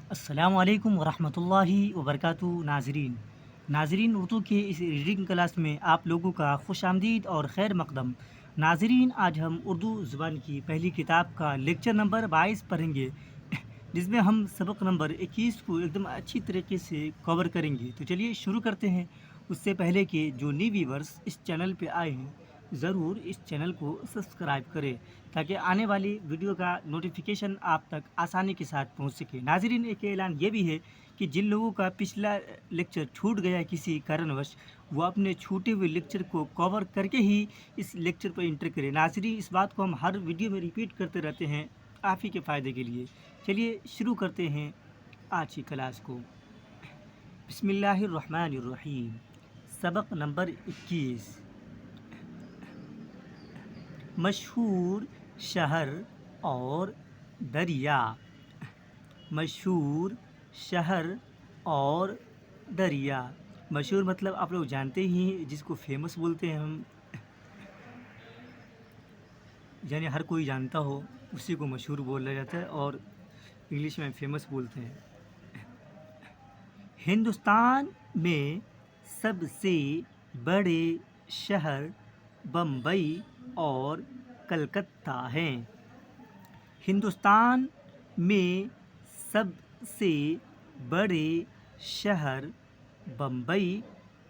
अस्सलामुअलैकुम वरहमतुल्लाहि वबरकातुहू। नाज़रीन उर्दू के इस रीडिंग क्लास में आप लोगों का खुशामदीद और खैर मकदम। नाज़रीन, आज हम उर्दू ज़ुबान की पहली किताब का लेक्चर नंबर 22 पढ़ेंगे, जिसमें हम सबक नंबर 21 को एकदम अच्छी तरीके से कवर करेंगे। तो चलिए शुरू करते हैं। उससे पहले कि जो न्यू व्यूवर्स इस चैनल पे आए हैं, ज़रूर इस चैनल को सब्सक्राइब करें ताकि आने वाली वीडियो का नोटिफिकेशन आप तक आसानी के साथ पहुंच सके। नाज़रीन, एक ऐलान ये भी है कि जिन लोगों का पिछला लेक्चर छूट गया है किसी कारणवश, वो अपने छूटे हुए लेक्चर को कवर करके ही इस लेक्चर पर इंटर करें। नाज़रीन, इस बात को हम हर वीडियो में रिपीट करते रहते हैं आप ही के फ़ायदे के लिए। चलिए शुरू करते हैं आज की क्लास को। बिस्मिल्लाहिर्रहमानिर्रहीम। सबक नंबर 21। मशहूर शहर और दरिया। मशहूर शहर और दरिया। मशहूर मतलब आप लोग जानते ही हैं, जिसको फेमस बोलते हैं हम, यानी हर कोई जानता हो उसी को मशहूर बोला जाता है, और इंग्लिश में फेमस बोलते हैं। हिंदुस्तान में सबसे बड़े शहर बम्बई और कलकत्ता हैं। हिंदुस्तान में सबसे बड़े शहर बम्बई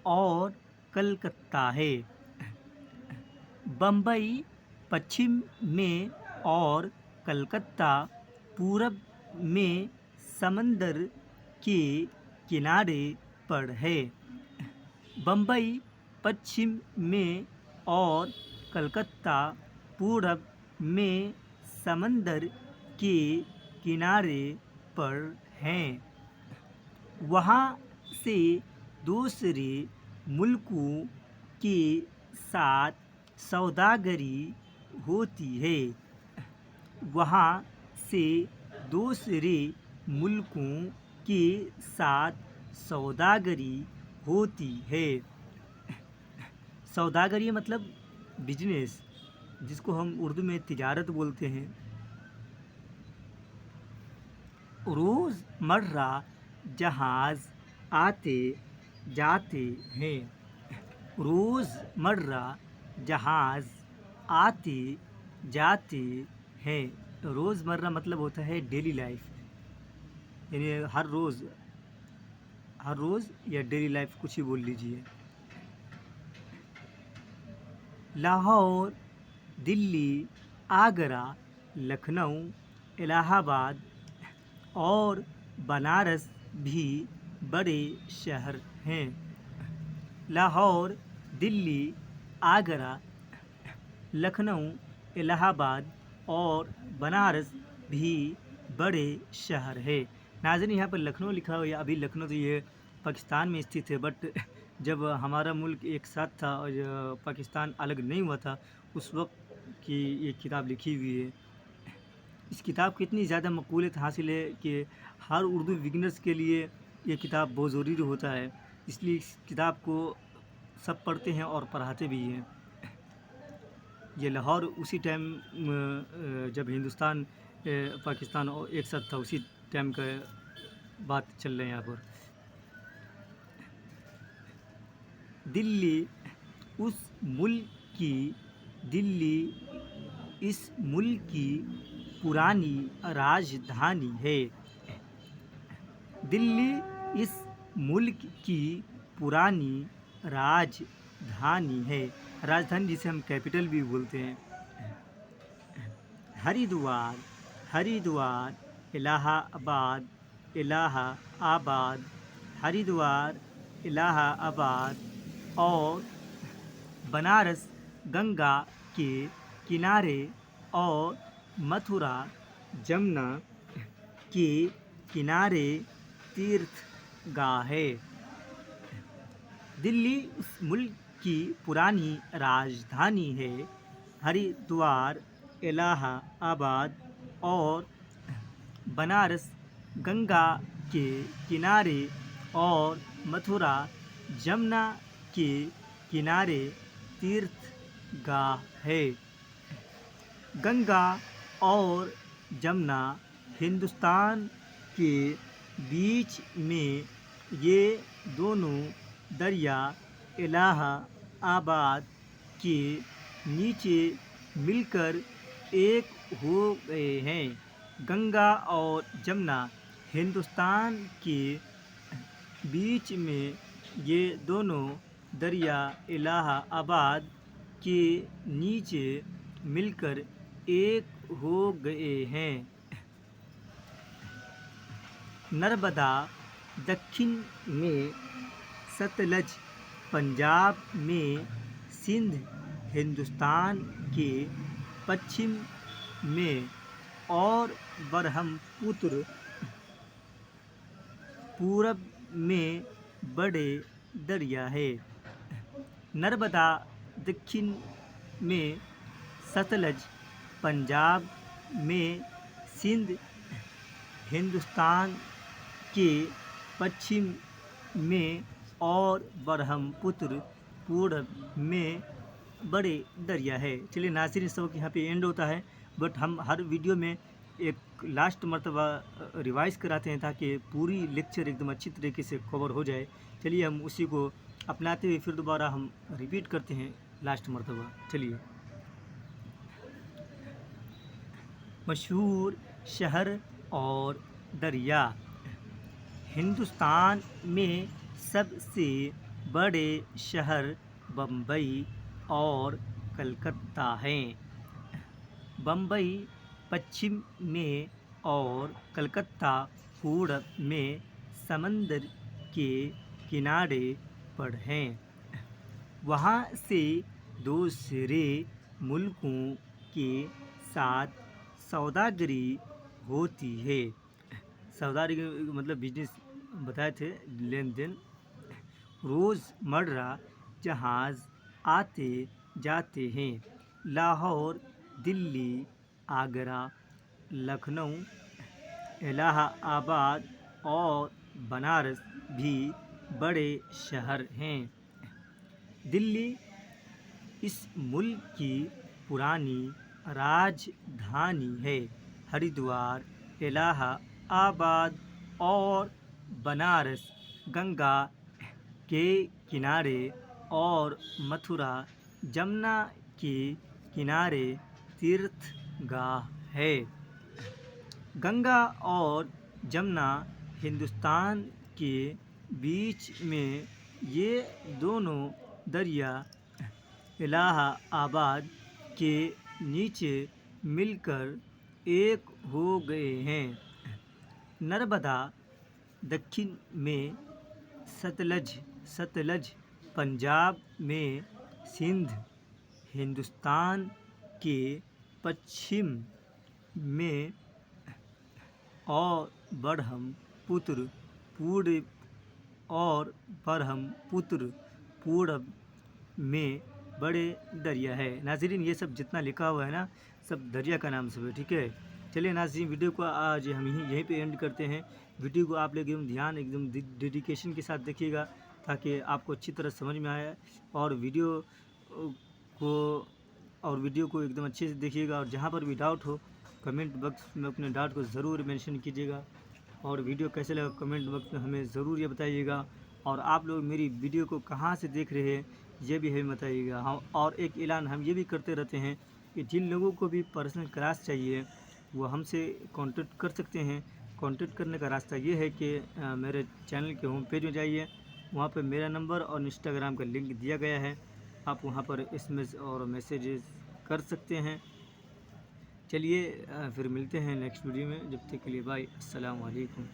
और कलकत्ता है। बम्बई पश्चिम में और कलकत्ता पूरब में समंदर के किनारे पर है। बम्बई पश्चिम में और कलकत्ता पूरब में समंदर के किनारे पर हैं। वहाँ से दूसरे मुल्कों के साथ सौदागरी होती है। वहाँ से दूसरे मुल्कों के साथ सौदागरी होती है। सौदागरी मतलब बिजनेस, जिसको हम उर्दू में तिजारत बोलते हैं। रोज़मर्रा जहाज़ आते जाते हैं। रोज़मर्रा जहाज़ आते जाते हैं। रोज़मर्रा मतलब होता है डेली लाइफ, यानी हर रोज़ या डेली लाइफ कुछ ही बोल लीजिए। लाहौर, दिल्ली, आगरा, लखनऊ, इलाहाबाद और बनारस भी बड़े शहर हैं। लाहौर, दिल्ली, आगरा, लखनऊ, इलाहाबाद और बनारस भी बड़े शहर है। नाज़रीन, यहाँ पर लखनऊ लिखा हुआ है। अभी लखनऊ तो ये पाकिस्तान में स्थित है, बट जब हमारा मुल्क एक साथ था और पाकिस्तान अलग नहीं हुआ था, उस वक्त की ये किताब लिखी हुई है। इस किताब की इतनी ज़्यादा मकबूलियत हासिल है कि हर उर्दू बिगिनर्स के लिए ये किताब बहुत ज़रूरी होता है। इसलिए इस किताब को सब पढ़ते हैं और पढ़ाते भी हैं। ये लाहौर उसी टाइम जब हिंदुस्तान पाकिस्तान और एक साथ था, उसी टाइम का बात चल रही है यहाँ पर। दिल्ली उस मुल्क की दिल्ली इस मुल्क की पुरानी राजधानी है। दिल्ली इस मुल्क की पुरानी राजधानी है। राजधानी जिसे हम कैपिटल भी बोलते हैं। हरिद्वार, हरिद्वार, इलाहाबाद, इलाहाबाद, हरिद्वार, इलाहाबाद और बनारस गंगा के किनारे और मथुरा जमुना के किनारे तीर्थगाह है। दिल्ली उस मुल्क की पुरानी राजधानी है। हरिद्वार, इलाहाबाद और बनारस गंगा के किनारे और मथुरा जमुना के किनारे तीर्थगाह है। गंगा और जमुना हिंदुस्तान के बीच में ये दोनों दरिया इलाहाबाद के नीचे मिलकर एक हो गए हैं। गंगा और जमुना हिंदुस्तान के बीच में ये दोनों दरिया इलाहाबाद के नीचे मिलकर एक हो गए हैं। नर्मदा दक्षिण में, सतलज पंजाब में, सिंध हिंदुस्तान के पश्चिम में और ब्रह्मपुत्र पूरब में बड़े दरिया है। नर्मदा दक्षिण में, सतलज पंजाब में, सिंध हिंदुस्तान के पश्चिम में और ब्रह्मपुत्र पूरब में बड़े दरिया है। चलिए नाज़रीन, सबक यहाँ पे एंड होता है, बट हम हर वीडियो में एक लास्ट मर्तबा रिवाइज़ कराते हैं ताकि पूरी लेक्चर एकदम अच्छी तरीके से कवर हो जाए। चलिए हम उसी को अपनाते हुए फिर दोबारा हम रिपीट करते हैं लास्ट मर्तबा। चलिए, मशहूर शहर और दरिया। हिंदुस्तान में सबसे बड़े शहर बम्बई और कलकत्ता हैं। बम्बई पश्चिम में और कलकत्ता पूरब में समंदर के किनारे पर हैं। वहाँ से दूसरे मुल्कों के साथ सौदागरी होती है। सौदागरी मतलब बिजनेस बताए थे, लेन देन। रोज़मर्रा जहाज़ आते जाते हैं। लाहौर, दिल्ली, आगरा, लखनऊ, इलाहाबाद और बनारस भी बड़े शहर हैं। दिल्ली इस मुल्क की पुरानी राजधानी है। हरिद्वार, इलाहाबाद और बनारस गंगा के किनारे और मथुरा जमुना के किनारे तीर्थगाह है। गंगा और जमुना हिंदुस्तान के बीच में ये दोनों दरिया इलाहाबाद के नीचे मिलकर एक हो गए हैं। नर्मदा दक्षिण में, सतलज पंजाब में, सिंध हिंदुस्तान के पश्चिम में और ब्रह्मपुत्र पूरब में बड़े दरिया है। नाज़रीन, ये सब जितना लिखा हुआ है ना, सब दरिया का नाम सब है, ठीक है। चलिए नाज़रीन, वीडियो को आज हम यहीं पे एंड करते हैं। वीडियो को आप लोग एकदम ध्यान, एकदम डेडिकेशन के साथ देखिएगा ताकि आपको अच्छी तरह समझ में आए, और वीडियो को एकदम अच्छे से देखिएगा। और जहाँ पर भी डाउट हो कमेंट बॉक्स में अपने डाउट को ज़रूर मेंशन कीजिएगा, और वीडियो कैसे लगा कमेंट बॉक्स में हमें ज़रूर ये बताइएगा। और आप लोग मेरी वीडियो को कहाँ से देख रहे हैं ये भी हमें बताइएगा। हम और एक ऐलान हम ये भी करते रहते हैं कि जिन लोगों को भी पर्सनल क्लास चाहिए वो हमसे कांटेक्ट कर सकते हैं। कांटेक्ट करने का रास्ता ये है कि मेरे चैनल के होम पेज में जाइए, वहाँ पर मेरा नंबर और इंस्टाग्राम का लिंक दिया गया है, आप वहाँ पर SMS और मैसेजेस कर सकते हैं। चलिए फिर मिलते हैं नेक्स्ट वीडियो में, जब तक के लिए बाय, अस्सलाम वालेकुम।